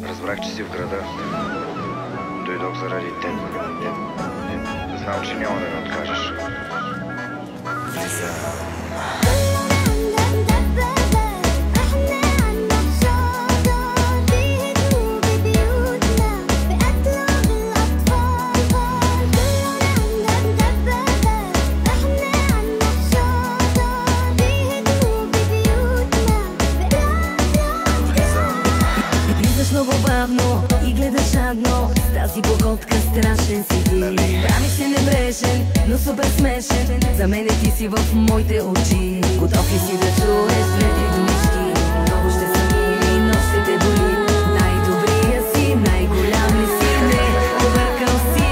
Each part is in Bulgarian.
Разбрах, че си в града. Дойдох заради теб. Знам, че няма да ме откажеш. Много бавно и гледаш жадно с тази походка, страшен си ти. Правиш се небрежен, но супер смешен. За мене ти си в моите очи. Готов ли си да чуеш две-три думички? Много ще са мили, но ще те боли. Най-добрия си, най-голям ли си? Не, объркал си.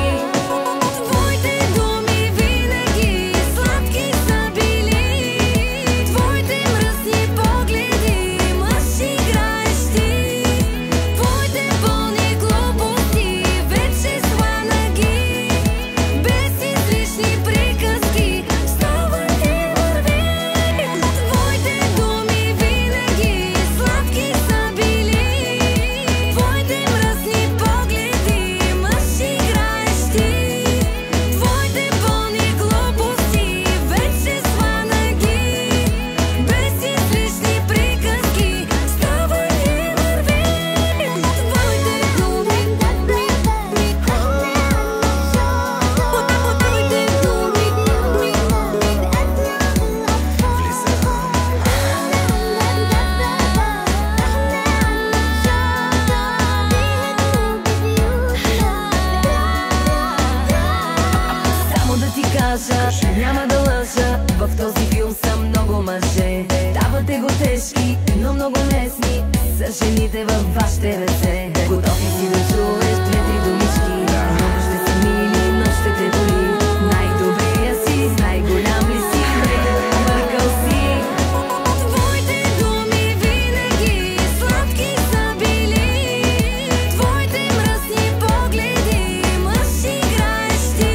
Твоите думи винаги сладки са били. Твоите мръсни погледи, мъж играещи. Няма да лъжа, в този филм са много мъже. Давате го тежки, но много лесни са жените във вашите ръце. Готов ли си да чуеш две-три думички? Много ще са мили, но ще те боли. Най-добрия си, най-голям ли си? Бъркал си. Твоите думи винаги сладки са били. Твоите мръсни погледи, мъж играещи.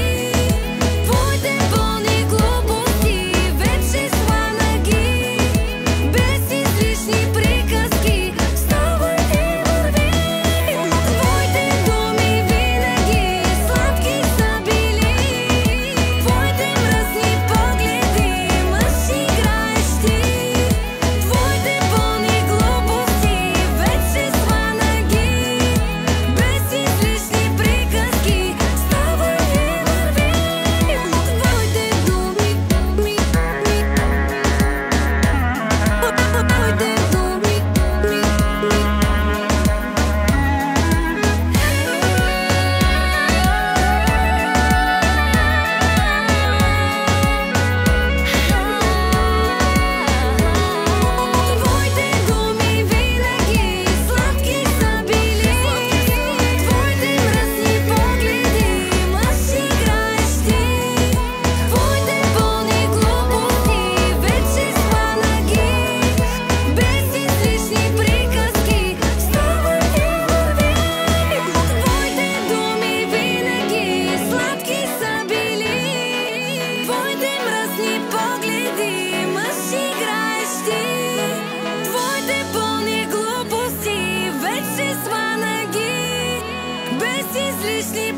Излишни